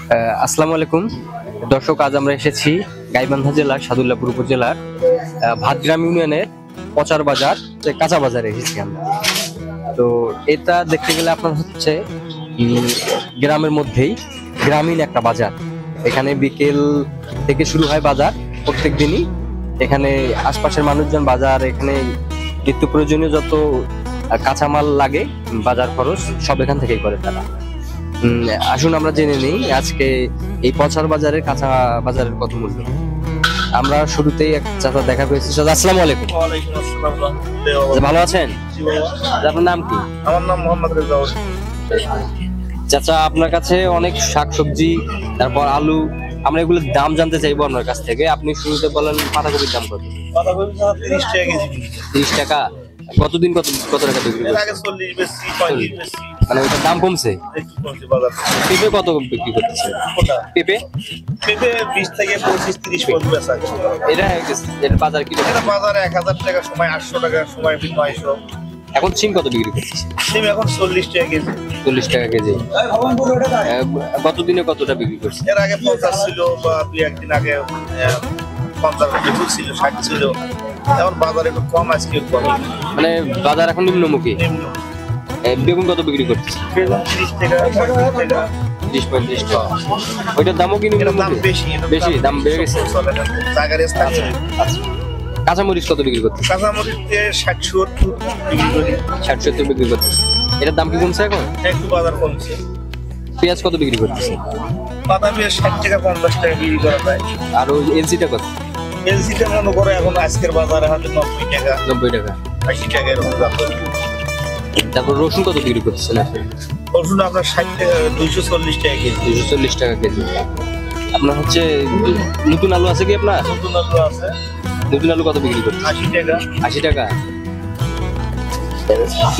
আসসালামু আলাইকুম দর্শক, আজ আমরা এসেছি গাইবান্ধা জেলার সাদুল্লাপুর উপজেলার ভাতগ্রাম ইউনিয়নের পচার বাজার কাঁচা বাজারে এসেছি আমরা। তো এটা দেখতে গেলে আপনার হচ্ছে গ্রামের মধ্যেই গ্রামীণ একটা বাজার। এখানে বিকেল থেকে শুরু হয় বাজার প্রত্যেক দিনই। এখানে আশপাশের মানুষজন বাজার, এখানে নিত্য প্রয়োজনীয় যত কাঁচামাল লাগে, বাজার খরচ সব এখান থেকেই করে তারা। আসুন আমরা জেনে নিই আজকে এই পচার বাজারের কাঁচা বাজারের কত মূল্য। আমরা শুরুতেই এক চাচা দেখা পেয়েছি। আসসালামু আলাইকুম। ওয়ালাইকুম আসসালাম। ভালো আছেন? আপনার নাম কি? আমার নাম মোহাম্মদ রেজাউল। চাচা, আপনার কাছে অনেক শাকসবজি, তারপর আলু, আমরা এগুলোর দাম জানতে চাইবো আপনার কাছ থেকে। আপনি শুরুতে বলেন পাতাকপির দাম কত? পাতাকপি 30 টাকা কেজি। 30 টাকা। কতদিন কত টাকা বিক্রি করছেন? আগে 40 বেশি 35 বেশি, মানে ওটার দাম কমছে। একটু কমছে বাজার। পেঁপে কত বিক্রি করতেছে? কোনটা? পেঁপে 20 থেকে 25 30 পর্যন্ত বেচা আছে। এটা বাজার কি? এটা বাজারে 1000 টাকা, সময় 800 টাকা, সময় 900। এখন সিম কত বিক্রি করতেছে? সিম এখন 40 টাকা কেজি। 40 টাকা কেজি। কতদিনে কতটা বিক্রি করছে? এর আগে 50 ছিল, বা 2-1 দিন আগে 50 টাকা ছিল, 60 ছিল। এখন বাজারে একটু কম, আজকে কম। মানে বাজার এখন নিম্নমুখী। নিম্ন। বেগুন কত বিক্রি করতেছে? বেগুন 30 টাকা 35 টাকা। 30-35 টাকা। ওইটার দামও কি এটার দাম নিম্নমুখী? বেশি। বেশি দাম বেড়ে গেছে। জায়গার স্থানীয়। আচ্ছা, কাঁচামরিচ কত বিক্রি করতেছে? কাঁচামরিচ 60-70 বিক্রি করি। 60-70 বিক্রি করতেছে। এটার দাম কি কমছে এখন? একটু বাজার কমছে। পেঁয়াজ কত বিক্রি করতেছে? বাদামি 60 টাকা 50 টাকা বিক্রি করা যায়। আর ওই এলসিটা কত? এলসিটা মনে করে এখন আজকের বাজারে হাতে 90 টাকা 90 টাকা 80 টাকা এরকম দাম। তারপর রসুন কত বিক্রি করতেছে? না, রসুন আপনার 60 টাকা 240 টাকা কেজি। 240 টাকা কেজি। আপনার হচ্ছে নতুন আলু আছে কি আপনার? নতুন আলু আছে। নতুন আলু কত বিক্রি করতেছে? 80 টাকা। 80 টাকা।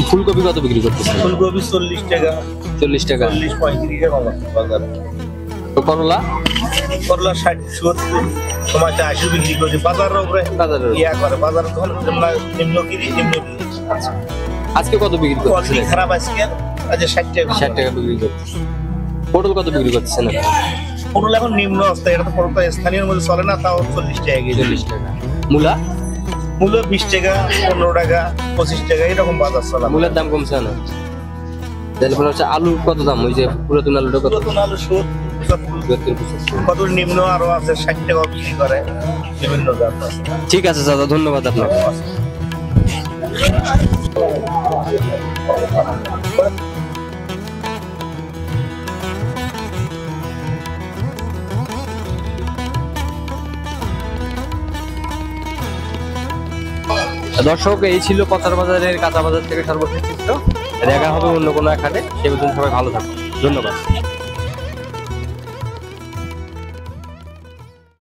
ফুলকপি কত বিক্রি করতেছে? ফুলকপি 40 টাকা 40 টাকা। 40-35 এরকম আছে বাজারে। তো করলা? করলা 60-70, সময়টা 80 বিক্রি করছি। বাজারের উপরে বাজারের উপরে। ইয়া করে, বাজারে তখন নিম্ন কিনি। আজকে কত বিক্রি করতেছে? কোয়ালিটি খারাপ আজকে, আজ 60 টাকা। 60 টাকা বিক্রি করতেছে। পটল কত বিক্রি করতেছে? না, পটল এখন নিম্ন অবস্থা। এটা তো পটলটা স্থানীয় মধ্যে চলে না, তাও 40 টাকা কেজি। 40 টাকা। মূলা? মূল্য 20 টাকা 15 টাকা 25 টাকা এরকম বাজার চলা। মূলের দাম কমছে না? তাহলে মনে হচ্ছে আলু কত দাম? ওই যে পুরাতন আলুটা কত? নতুন আলু 70-75, কত নিম্ন আরো আছে 60 টাকা বিক্রি করে, বিভিন্ন দাম আছে। ঠিক আছে দাদা, ধন্যবাদ আপনাকে। দর্শক, এই ছিল পচার বাজারের কাঁচা বাজার থেকে সর্বশেষ চিত্র। দেখা হবে অন্য কোনো এক হাটে। সে পর্যন্ত সবাই ভালো থাকুন। ধন্যবাদ।